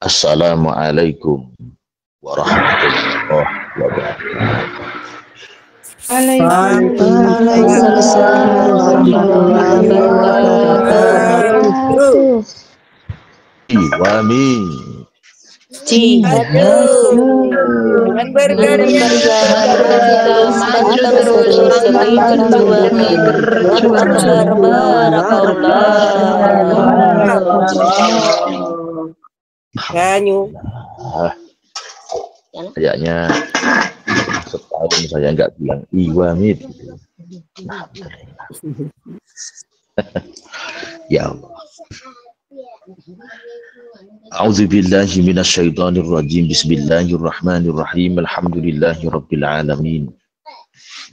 Assalamualaikum warahmatullahi wabarakatuh. Waalaikumsalam warahmatullahi wabarakatuh. Iwami. Dengan berkarya kita maju terus sering berjuang barakallah. Ganyu. Kayaknya setahun saya nggak bilang Iwami. Alhamdulillah. Ya Allah. A'udzubillahi minasyaitonirrajim. Bismillahirrahmanirrahim. Alhamdulillahirabbil alamin.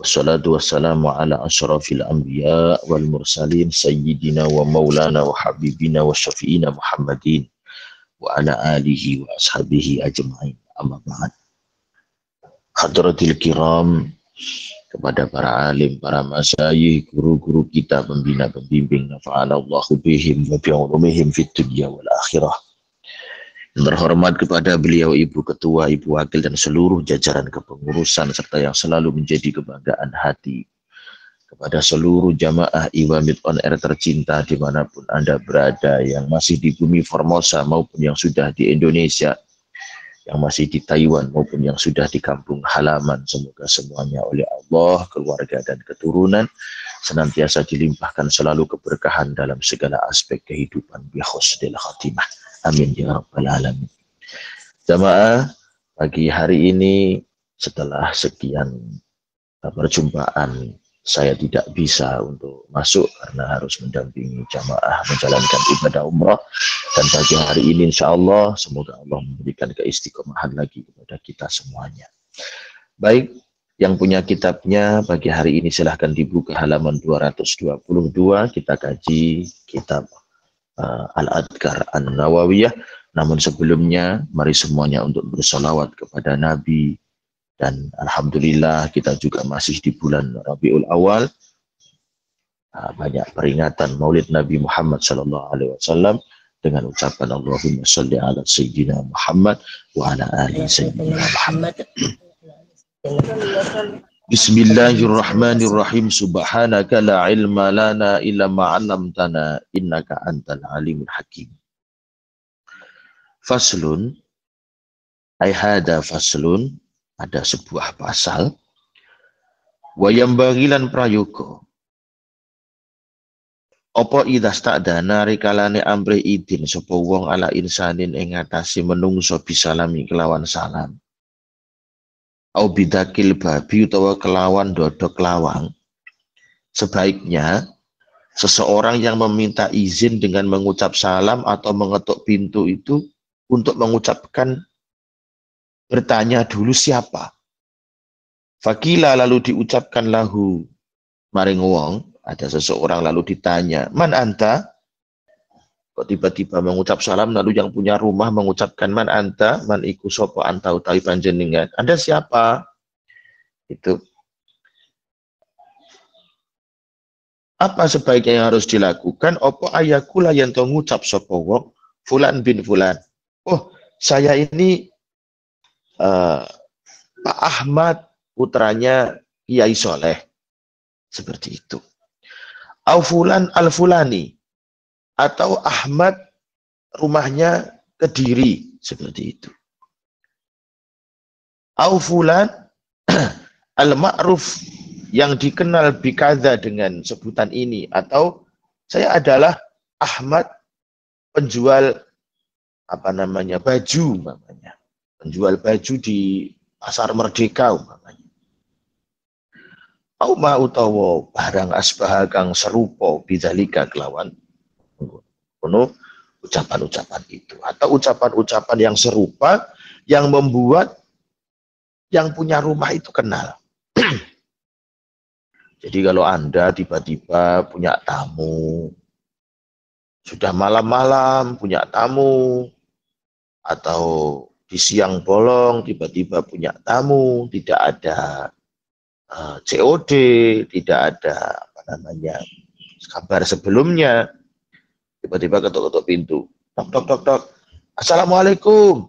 Wassalatu wassalamu ala asyrafil anbiya wal mursalin sayyidina wa maulana wa habibina wa syafi'ina Muhammadin wa ala alihi wa ashabihi ajma'in. Amma ba'd. Hadratil kiram, kepada para alim, para masyayikh, guru-guru kita, pembina, pembimbing, nafa'anallahu bihim wa bi'ulumihim fid dunya wal akhirah. Yang terhormat kepada beliau Ibu Ketua, Ibu Wakil, dan seluruh jajaran kepengurusan, serta yang selalu menjadi kebanggaan hati. Kepada seluruh jamaah Iwamid On Air tercinta dimanapun Anda berada, yang masih di bumi Formosa maupun yang sudah di Indonesia, yang masih di Taiwan maupun yang sudah di kampung halaman. Semoga semuanya oleh Allah, keluarga dan keturunan senantiasa dilimpahkan selalu keberkahan dalam segala aspek kehidupan bi husnil khatimah. Amin ya rabbal alamin. Jamaah, pagi hari ini setelah sekian perjumpaan saya tidak bisa untuk masuk karena harus mendampingi jamaah menjalankan ibadah umrah, dan pagi hari ini insya Allah semoga Allah memberikan keistiqomahan lagi kepada kita semuanya. Baik, yang punya kitabnya pagi hari ini silahkan dibuka halaman 222. Kita kaji kitab Al-Adhkar An-Nawawiyah. Namun sebelumnya mari semuanya untuk bersolawat kepada Nabi. Dan alhamdulillah kita juga masih di bulan Rabiul Awal. Banyak peringatan Maulid Nabi Muhammad SAW dengan ucapan Allahumma sholli ala sayyidina Muhammad wa ala ali sayyidina Muhammad. Bismillahirrahmanirrahim. Subhanaka la ilma lana illa ma 'allamtana innaka antal alimul hakim. Faslun, ay hada faslun, ada sebuah pasal. Wayam bagilan prayoga. Apa idza sta'dana rikalane amrih idin sapa wong ala insanin ing ngatasi menungso bisalami kelawan salam. Au bidakil babi utawa kelawan dodok lawang. Sebaiknya seseorang yang meminta izin dengan mengucap salam atau mengetuk pintu itu untuk mengucapkan, bertanya dulu siapa. Fakila, lalu diucapkan lahu maring wong, ada seseorang lalu ditanya, man anta? Kok tiba-tiba mengucap salam, lalu yang punya rumah mengucapkan man anta, man iku sopo anta utawi panjenengan. Anda siapa? Itu. Apa sebaiknya yang harus dilakukan? Opo ayakula yang to ngucap sopo wong, fulan bin fulan. Oh, saya ini Pak Ahmad, putranya Kiai Soleh. Seperti itu. Au fulan al-fulani. Atau Ahmad rumahnya Kediri, seperti itu. Au fulan al-ma'ruf, yang dikenal bikadza dengan sebutan ini, atau saya adalah Ahmad penjual baju umpamanya. Penjual baju di Pasar Merdeka umpamanya. Au ma utawa barang asbah kang serupa bidzalika kelawan penuh ucapan-ucapan itu, atau ucapan-ucapan yang serupa yang membuat yang punya rumah itu kenal. Jadi kalau Anda tiba-tiba punya tamu, sudah malam-malam punya tamu, atau di siang bolong tiba-tiba punya tamu, tidak ada COD, tidak ada kabar sebelumnya, tiba-tiba ketuk-ketuk pintu, tok tok tok tok, Assalamualaikum.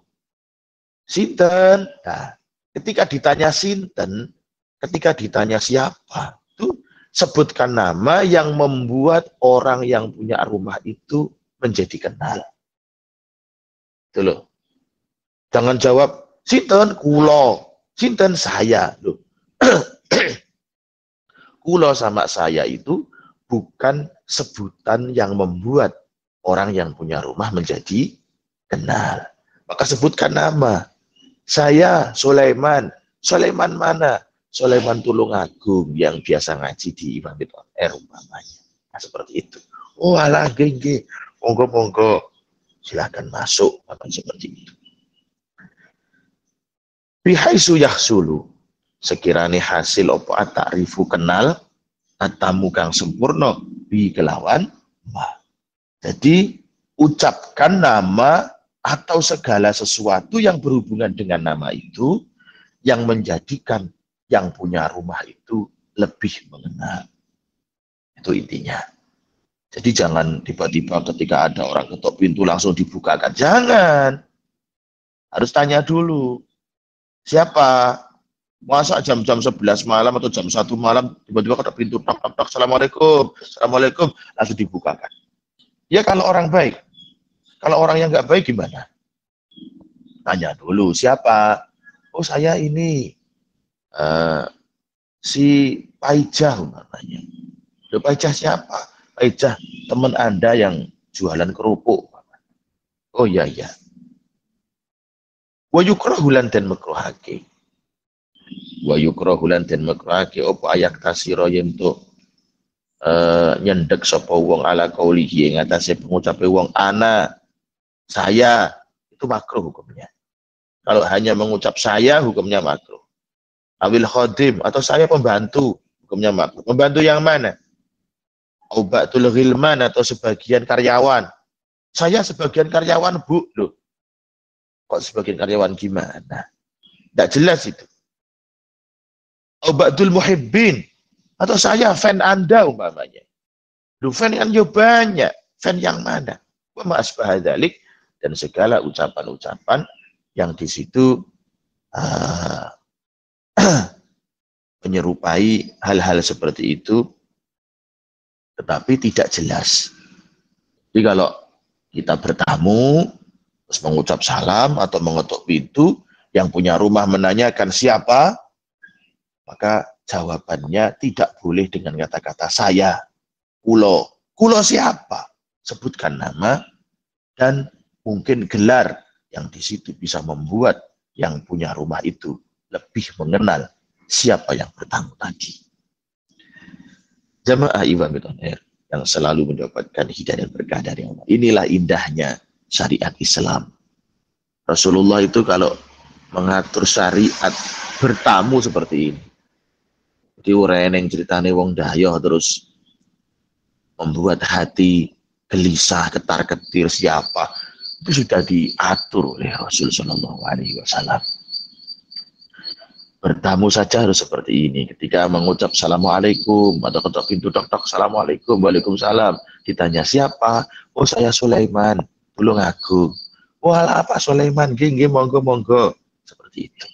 Sinten? Nah, ketika ditanya sinten, ketika ditanya siapa, itu sebutkan nama yang membuat orang yang punya rumah itu menjadi kenal. Itu loh. Jangan jawab, sinten kulo, sinten saya. Loh. Kulo sama saya itu bukan sebutan yang membuat orang yang punya rumah menjadi kenal. Maka sebutkan nama. Saya Sulaiman. Sulaiman mana? Sulaiman Tulungagung yang biasa ngaji di Imam on Air umpamanya. Nah, seperti itu. Oh alah gengge. Monggo-monggo. Silakan masuk. Apa seperti itu. Bihaisu yahsulu. Sekiranya hasil opo ta'rifu kenal atamu kang sempurna bi kelawan ma. Jadi ucapkan nama atau segala sesuatu yang berhubungan dengan nama itu yang menjadikan yang punya rumah itu lebih mengenal. Itu intinya. Jadi jangan tiba-tiba ketika ada orang ketok pintu langsung dibukakan. Jangan. Harus tanya dulu. Siapa? Masa jam-jam 11 malam atau jam 1 malam tiba-tiba ketok pintu, tok tok tok, Assalamualaikum, Assalamualaikum, langsung dibukakan. Ya kalau orang baik. Kalau orang yang nggak baik gimana? Tanya dulu, siapa? Oh saya ini si Paijah umpamanya. Paijah siapa? Paijah teman Anda yang jualan kerupuk. Oh iya iya. Wa yukrahu lan den makruhake. Wa yukrahu lan den makruhake apa ayak tasira yen to nyendek sapa wong ala kaulihi ing atase pengucape wong ana saya, itu makruh hukumnya. Kalau hanya mengucap saya, hukumnya makruh. Awil khodim, atau saya pembantu, hukumnya makruh. Pembantu yang mana? Aubatul ghilman, atau sebagian karyawan. Saya sebagian karyawan, Bu. Loh, kok sebagian karyawan gimana? Tidak jelas itu. Aubatul muhibbin, atau saya fan Anda umpamanya. Loh, fan kan banyak. Fan yang mana? Wa ma'asbah dzalik. Dan segala ucapan-ucapan yang di situ menyerupai hal-hal seperti itu, tetapi tidak jelas. Jadi kalau kita bertamu, terus mengucap salam atau mengetuk pintu, yang punya rumah menanyakan siapa, maka jawabannya tidak boleh dengan kata-kata saya, kulo. Kulo siapa? Sebutkan nama dan mungkin gelar yang di situ bisa membuat yang punya rumah itu lebih mengenal siapa yang bertamu tadi. Jamaah Imam on Air yang selalu mendapatkan hidayah dan berkah dari Allah. Inilah indahnya syariat Islam. Rasulullah itu kalau mengatur syariat bertamu seperti ini. Jadi orang yang ceritane wong dayoh terus membuat hati gelisah, ketar-ketir siapa. Itu sudah diatur oleh Rasul Shallallahu Alaihi Wasallam. Bertamu saja harus seperti ini. Ketika mengucap Assalamualaikum atau ketok pintu tok-tok Assalamualaikum, Waalaikumsalam. Ditanya siapa? Oh saya Sulaiman, Tulungagung. Wah apa Sulaiman? Gini monggo-monggo. Seperti itu.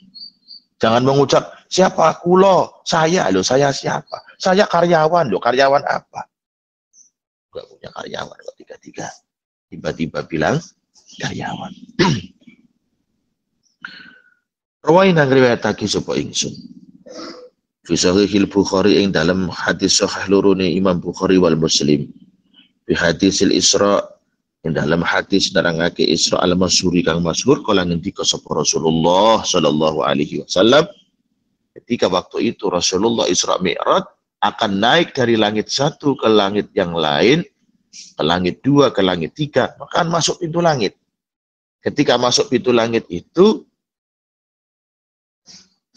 Jangan mengucap siapa kulo, saya loh, saya siapa? Saya karyawan loh, karyawan apa? Enggak punya karyawan kok tiba-tiba bilang karyawan. Rawaina ngriwayatake sapa ingsun. Fi sahihil Bukhari ing dalam hadis sahih lorone Imam Bukhari wal Muslim. Fi hadisil Isra ing dalam hadis nerangake Isra al-Masyhuri kang masyhur kala ngendika sapa Rasulullah sallallahu alaihi wasallam ketika waktu itu Rasulullah Isra Mi'raj akan naik dari langit satu ke langit yang lain, ke langit dua, ke langit tiga, maka masuk pintu langit. Ketika masuk pintu langit itu,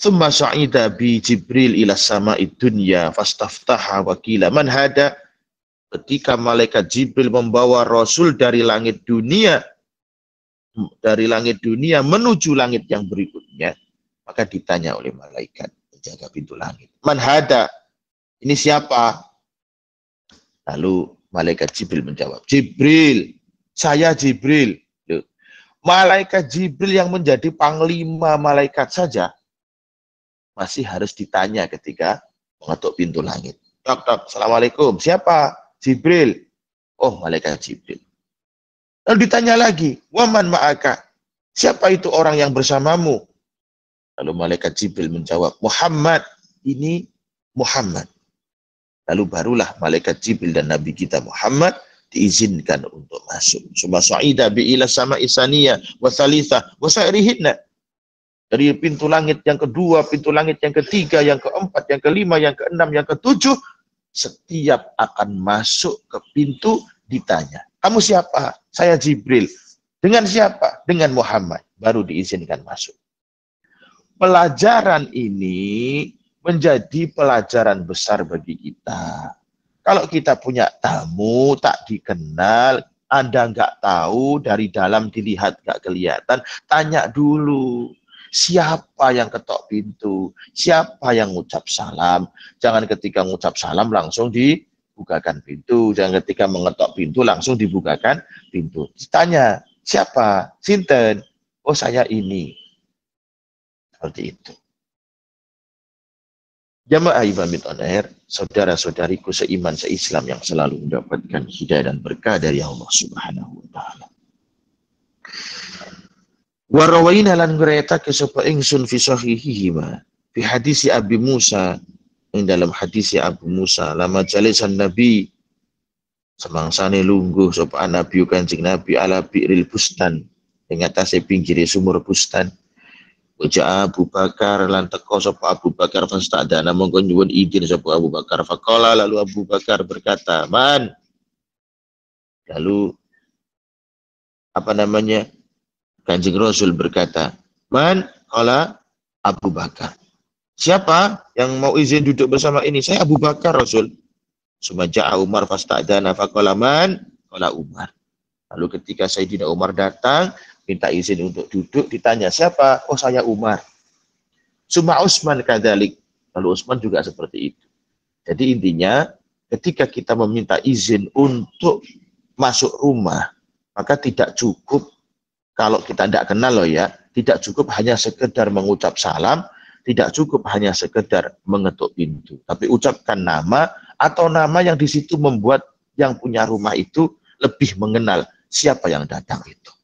thumma sa'ida bi Jibril ila sama'id dunya fastaftaha wa qila man hada. Ketika malaikat Jibril membawa Rasul dari langit dunia menuju langit yang berikutnya, maka ditanya oleh malaikat penjaga pintu langit, man hada, ini siapa? Lalu malaikat Jibril menjawab, Jibril, saya Jibril. Malaikat Jibril yang menjadi panglima malaikat saja masih harus ditanya ketika mengetuk pintu langit. Tok, tok, assalamualaikum. Siapa? Jibril. Oh, malaikat Jibril. Lalu ditanya lagi, waman ma'aka? Siapa itu orang yang bersamamu? Lalu malaikat Jibril menjawab, Muhammad. Ini Muhammad. Lalu barulah malaikat Jibril dan Nabi kita Muhammad diizinkan untuk masuk. Suma sa'ida bi'ila sama isaniya wa thalitha wa sa'rihidna. Dari pintu langit yang kedua, pintu langit yang ketiga, yang keempat, yang kelima, yang keenam, yang ketujuh, setiap akan masuk ke pintu ditanya, kamu siapa? Saya Jibril. Dengan siapa? Dengan Muhammad. Baru diizinkan masuk. Pelajaran ini menjadi pelajaran besar bagi kita. Kalau kita punya tamu, tak dikenal, Anda nggak tahu, dari dalam dilihat nggak kelihatan, tanya dulu. Siapa yang ketok pintu? Siapa yang ngucap salam? Jangan ketika ngucap salam langsung dibukakan pintu. Jangan ketika mengetok pintu langsung dibukakan pintu. Ditanya, siapa? Sinten? Oh, saya ini. Seperti itu. Jamaah Ibamit on Air, saudara-saudariku seiman seislam yang selalu mendapatkan hidayah dan berkah dari Allah Subhanahu wa taala. Wa rawaina lan ngretake sapa ingsun fi sahihihima fi hadis Abi Musa, ing dalam hadis Abu Musa, lama jalisan Nabi semangsane lungguh sapa Nabi Kanjeng Nabi ala bi'ril bustan, ing atase pinggire sumur bustan. Wajah Abu Bakar lan teko sapa Abu Bakar fastadana mongko nyuwun izin sapa Abu Bakar. Faqala, lalu Abu Bakar berkata, "Man." Lalu Kanjeng Rasul berkata, "Man?" Qala Abu Bakar. Siapa yang mau izin duduk bersama ini? Saya Abu Bakar, Rasul. Sumaja'a Umar fastadana faqala man? Qala Umar. Lalu ketika Sayyidina Umar datang, minta izin untuk duduk, ditanya, siapa? Oh, saya Umar. Suma Utsman kadzalik. Lalu Utsman juga seperti itu. Jadi intinya, ketika kita meminta izin untuk masuk rumah, maka tidak cukup, kalau kita tidak kenal loh ya, tidak cukup hanya sekedar mengucap salam, tidak cukup hanya sekedar mengetuk pintu. Tapi ucapkan nama, atau nama yang di situ membuat yang punya rumah itu lebih mengenal siapa yang datang itu.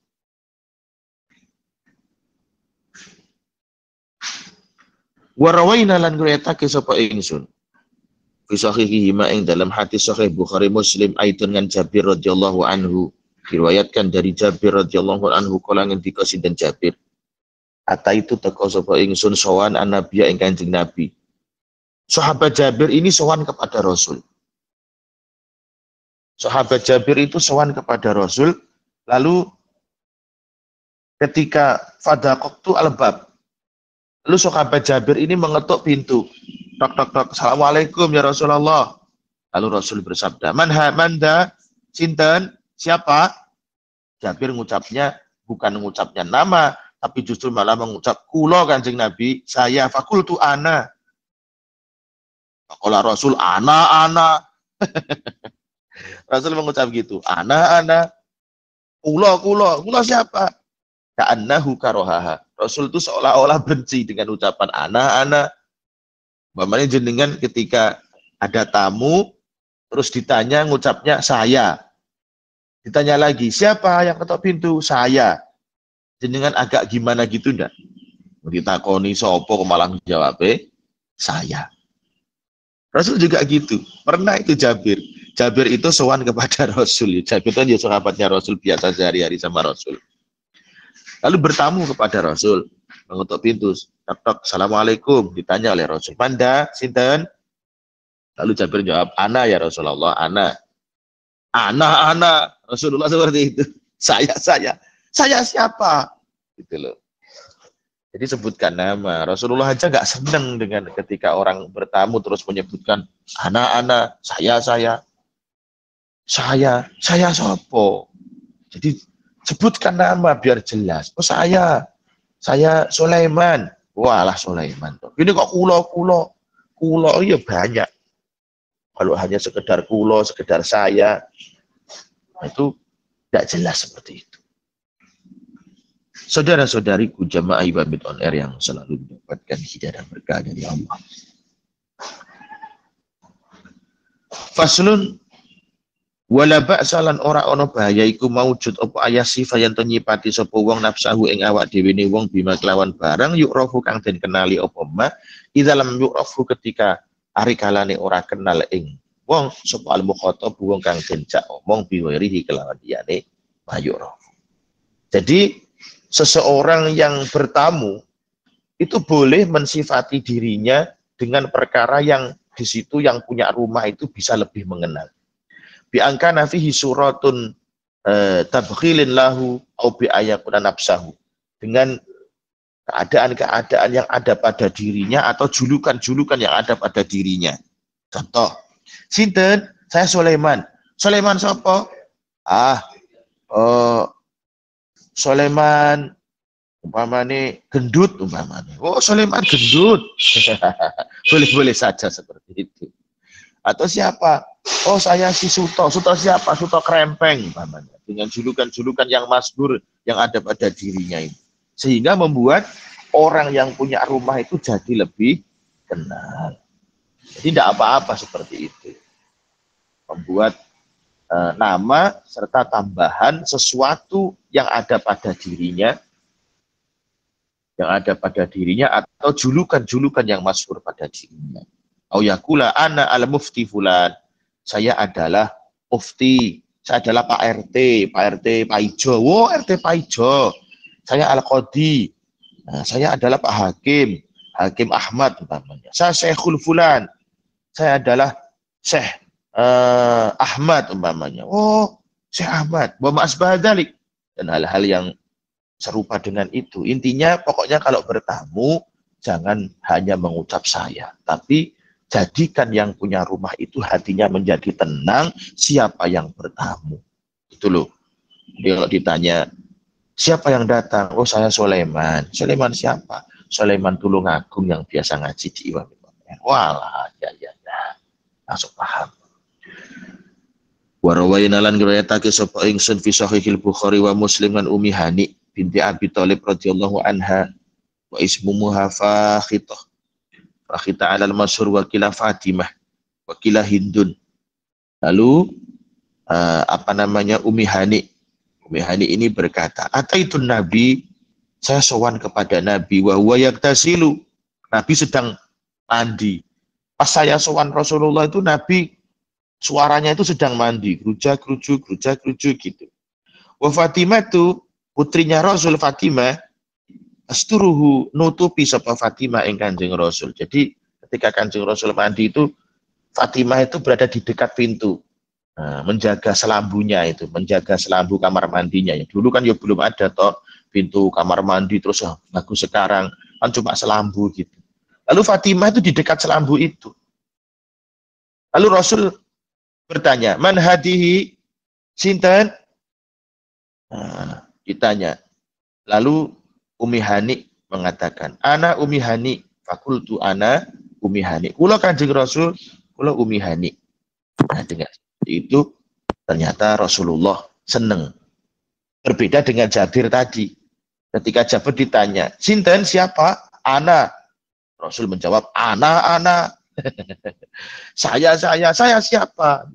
Warawaina lan ngriatake sapa ingsun fi sahihihi ma ing dalam hadis sahih Bukhari Muslim aitun ngan Jabir radhiyallahu anhu, diriwayatkan dari Jabir radhiyallahu anhu kala ngendika sinten Jabir, ata itu teko sapa ingsun sowan annabiya ing Kanjeng Nabi. Sahabat Jabir ini sowan kepada Rasul. Sahabat Jabir itu sowan kepada Rasul, lalu ketika fadaqtu al-bab, lalu sahabat Jabir ini mengetuk pintu. Tok tok tok, assalamualaikum ya Rasulullah. Lalu Rasul bersabda, manda, sinten, siapa? Jabir ngucapnya bukan mengucapnya nama, tapi justru malah mengucap kulo Kanjeng Nabi, saya. Fakultu ana. Fakola Rasul ana. Rasul mengucap gitu, ana. Kulo siapa? Ka'annahu karohaha. Rasul itu seolah-olah benci dengan ucapan ana. Bapaknya jenengan ketika ada tamu, terus ditanya ngucapnya saya. Ditanya lagi, siapa yang ketok pintu? Saya. Jenengan agak gimana gitu enggak? Ditakoni sopo malah jawab saya. Rasul juga gitu. Pernah itu Jabir. Jabir itu sowan kepada Rasul. Jabir itu sahabatnya Rasul, biasa sehari-hari sama Rasul. Lalu bertamu kepada Rasul, mengetuk pintu. Tok, assalamualaikum, ditanya oleh Rasul. Manda, sinten? Lalu Jabir jawab, ana ya Rasulullah, ana. Ana. Rasulullah seperti itu. Saya siapa? Gitu loh. Jadi sebutkan nama. Rasulullah aja nggak senang dengan ketika orang bertamu terus menyebutkan ana, saya sopo. Jadi sebutkan nama biar jelas. Oh saya Sulaiman. Walah Sulaiman. Ini kok kulo ya banyak. Kalau hanya sekedar kulo, sekedar saya, itu tidak jelas seperti itu. Saudara-saudariku jamaah Ibamit On Air yang selalu mendapatkan hidayah dan berkah dari Allah. Faslun wala ba'salan ora ono bahaya iku maujud apa ayah sifat yang nyipati sapa wong nafsahu ing awak dhewe ne wong bima kelawan barang yu'rafu kang den kenali apa ma idalam yu'rafu ketika ari kalane ora kenal ing wong sapa al mukhatab wong kang den jak omong biwirihi kelawan liyane mayu'rafu. Jadi seseorang yang bertamu itu boleh mensifati dirinya dengan perkara yang di situ yang punya rumah itu bisa lebih mengenal. Bi angkana fihi suratun tabkhilin lahu au bi ayakuna nafsahu, dengan keadaan-keadaan yang ada pada dirinya atau julukan-julukan yang ada pada dirinya. Contoh, sinten? Saya Sulaiman. Sulaiman sapa? Sulaiman umpamane gendut umpamane. Oh, Sulaiman gendut. Boleh-boleh saja seperti itu. Atau siapa? Oh, saya si Suto. Suto siapa? Suto Krempeng umpamanya. Dengan julukan-julukan yang masyhur yang ada pada dirinya ini. Sehingga membuat orang yang punya rumah itu jadi lebih kenal. Jadi tidak apa-apa seperti itu. Membuat nama serta tambahan sesuatu yang ada pada dirinya, atau julukan-julukan yang masyhur pada dirinya. Au yakula ana al mufti fulan, saya adalah mufti, saya adalah Pak RT Pak Ijo. Oh, RT Pak Ijo. Saya al qadi, saya adalah Pak Hakim Ahmad umpamanya. Saya Syekhul fulan, saya adalah Syekh Ahmad umpamanya. Oh, Syekh Ahmad, wa ma'asbahadzalik, dan hal-hal yang serupa dengan itu. Intinya pokoknya kalau bertamu jangan hanya mengucap saya, tapi jadikan yang punya rumah itu hatinya menjadi tenang siapa yang bertamu. Itu loh. Jadi kalau ditanya siapa yang datang? Oh, saya Sulaiman. Sulaiman siapa? Sulaiman Tulungagung yang biasa ngaji di Ibamit. Walah, ya. Langsung paham. Warawayna lan riwayatake sapa ingsun fi sahihil Bukhari wa Muslim lan Ummi Hani binti Abi Thalib radhiyallahu anha wa ismuha Fakhitah. Fakhitah alal masyhur wa kila Fatimah wa kila Hindun. Lalu Ummi Hani ini berkata, ataitun Nabi, saya sowan kepada Nabi wa huwa yaktasilu. Nabi sedang mandi. Pas saya sowan Rasulullah itu Nabi suaranya itu sedang mandi, gerujak-gerujuk gitu. Wa Fatimah itu putrinya Rasul, Fatimah asturuhu, nutupi sapa Fatimah ing Kanjeng Rasul. Jadi ketika Kanjeng Rasul mandi itu Fatimah itu berada di dekat pintu, menjaga selambunya itu, menjaga selambu kamar mandinya. Ya, dulu kan ya belum ada toh pintu kamar mandi terus bagus sekarang kan cuma selambu gitu. Lalu Fatimah itu di dekat selambu itu. Lalu Rasul bertanya, man hadihi, sinten? Ditanya. Lalu Ummi Hani mengatakan, ana Ummi Hani, fakultu ana Ummi Hani. Kula Kanjeng Rasul, kula Ummi Hani. Nah, dengan itu ternyata Rasulullah seneng. Berbeda dengan Jabir tadi. Ketika Jabir ditanya, sinten siapa? Ana. Rasul menjawab, ana. saya siapa?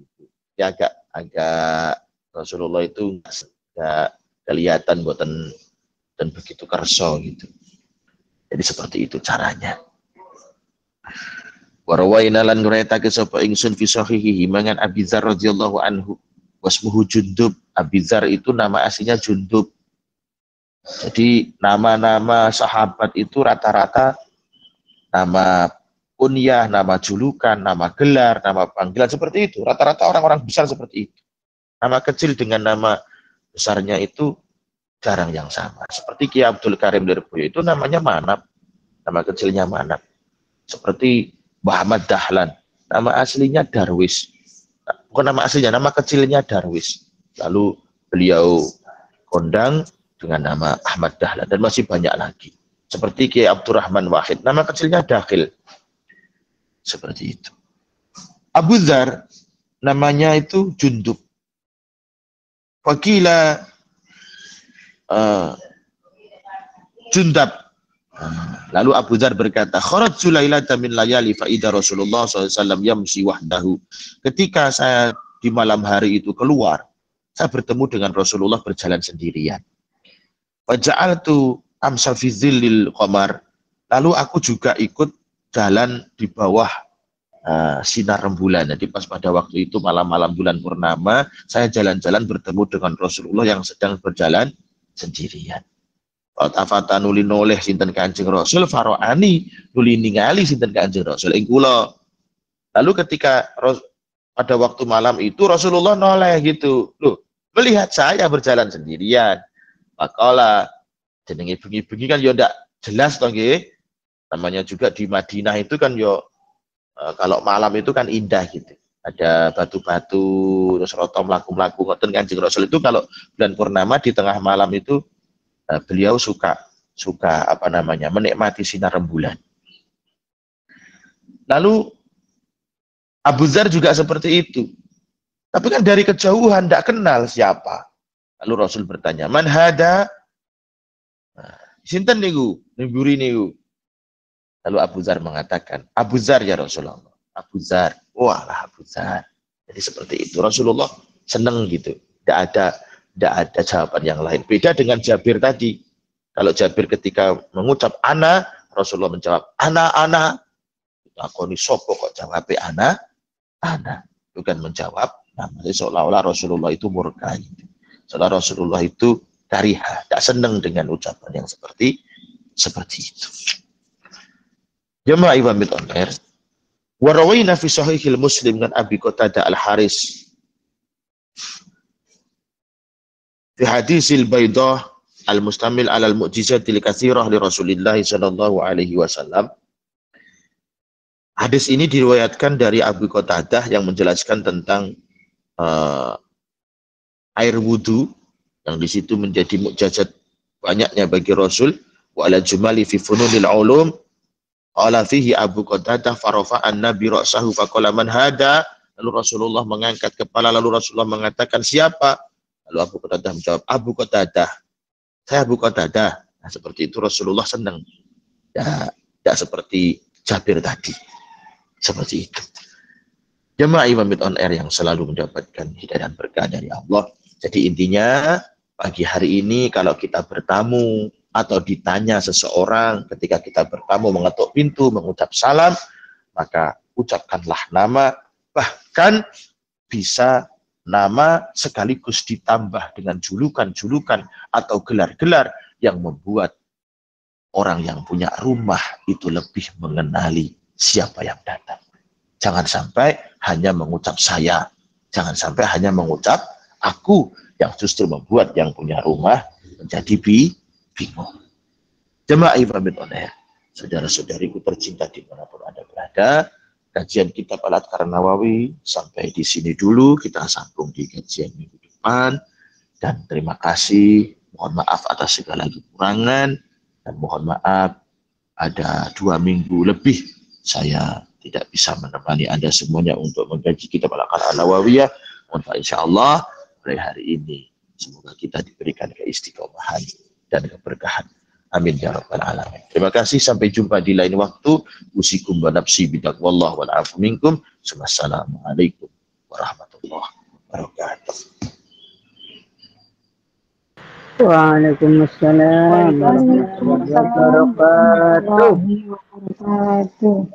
Ya agak Rasulullah itu enggak kelihatan buatan dan begitu kerso gitu. Jadi seperti itu caranya. Warawayna lan ngriwayatake sapa ingsun fi sahihi mangan Abi Dzar radhiyallahu anhu wasmuhu Jundub. Abi Dzar itu nama aslinya Jundub. Jadi nama-nama sahabat itu rata-rata nama kunyah, nama julukan, nama gelar, nama panggilan seperti itu. Rata-rata orang-orang besar seperti itu. Nama kecil dengan nama besarnya itu jarang yang sama. Seperti Ki Abdul Karim Lirboyo itu namanya Manap. Nama kecilnya Manap. Seperti Muhammad Dahlan. Nama aslinya Darwis. Bukan nama aslinya, nama kecilnya Darwis. Lalu beliau kondang dengan nama Ahmad Dahlan. Dan masih banyak lagi. Seperti Ki Abdurrahman Wahid, nama kecilnya Dakhil. Seperti itu. Abu Dzar, namanya itu Jundub. Wakila Jundab. Lalu Abu Dzar berkata, kharajtu lailatan min layali fa idza Rasulullah SAW yamshi wahdahu. Ketika saya di malam hari itu keluar, saya bertemu dengan Rasulullah berjalan sendirian. Wa ja'altu amsa fi dhillil qamar. Lalu aku juga ikut jalan di bawah sinar rembulan. Jadi pas pada waktu itu malam-malam bulan purnama, saya jalan-jalan bertemu dengan Rasulullah yang sedang berjalan sendirian. Fatafata nuli noleh sinten Kanjeng Rasul faroani nuli ningali sinten Kanjeng Rasul ing kula. Lalu ketika pada waktu malam itu Rasulullah noleh gitu. Loh, melihat saya berjalan sendirian. Makalah jenenge bengi-bengi kan yo ndak jelas toh nggih. Namanya juga di Madinah itu kan yo kalau malam itu kan indah gitu. Ada batu-batu, terus roto melaku-melaku. Ngoten Kanjeng Rasul itu kalau bulan purnama di tengah malam itu beliau suka apa namanya menikmati sinar rembulan. Lalu Abu Dzar juga seperti itu. Tapi kan dari kejauhan tidak kenal siapa. Lalu Rasul bertanya, "Man hada?" Sinten niku? Niburi niku. Lalu Abu Dzar mengatakan, "Abu Dzar ya Rasulullah." Abu Dzar. Walah Abu Dzar. Jadi seperti itu. Rasulullah seneng gitu. Tidak ada jawaban yang lain. Beda dengan Jabir tadi. Kalau Jabir ketika mengucap ana, Rasulullah menjawab ana. Aku ini sopo kok jawabnya ana. Bukan menjawab nama. Seolah-olah Rasulullah itu murka. Seolah Rasulullah itu kariha. Tak senang dengan ucapan yang seperti itu. Jamaah Imam on air. Warawina fi sahihil Muslim dengan Abi Qatadah Al-Haris. Fi hadisil Baidah al-mustamil ala al-mu'jizatil katsirah li Rasulillah sallallahu alaihi wasallam. Hadis ini diriwayatkan dari Abu Qatadah yang menjelaskan tentang air wudu yang di situ menjadi mukjizat banyaknya bagi Rasul. Wa ala jumali fi fununil ulum qala fihi Abu Qatadah farafa'an nabi ra'sahu faqala man hada. Lalu Rasulullah mengangkat kepala, lalu Rasulullah mengatakan siapa? Lalu Abu Qatadah menjawab, Abu Qatadah. Saya Abu Qatadah. Nah, seperti itu Rasulullah senang. Tidak seperti Jabir tadi. Seperti itu. Jemaah Imam on Air yang selalu mendapatkan hidayah dan berkah dari Allah. Jadi intinya pagi hari ini kalau kita bertamu atau ditanya seseorang ketika kita bertamu mengetuk pintu, mengucap salam, maka ucapkanlah nama, bahkan bisa nama sekaligus ditambah dengan julukan-julukan atau gelar-gelar yang membuat orang yang punya rumah itu lebih mengenali siapa yang datang. Jangan sampai hanya mengucap saya, jangan sampai hanya mengucap aku, yang justru membuat yang punya rumah menjadi bingung. Jemaah Imam on Air, saudara-saudariku tercinta dimanapun Anda berada, kajian kitab Al-Adhkar Nawawi sampai di sini dulu. Kita sambung di kajian minggu depan. Dan terima kasih. Mohon maaf atas segala kekurangan. Dan mohon maaf ada 2 minggu lebih saya tidak bisa menemani Anda semuanya untuk mengkaji kitab Al-Adhkar Nawawiyah. Mohon insyaallah mulai hari ini semoga kita diberikan keistiqomahan dan keberkahan. Amin ya rabbal alamin. Terima kasih, sampai jumpa di lain waktu. Usikum wa nafsi bidaqwallah wal afu minkum. Wassalamualaikum warahmatullahi wabarakatuh. Waalaikumsalam warahmatullahi wabarakatuh.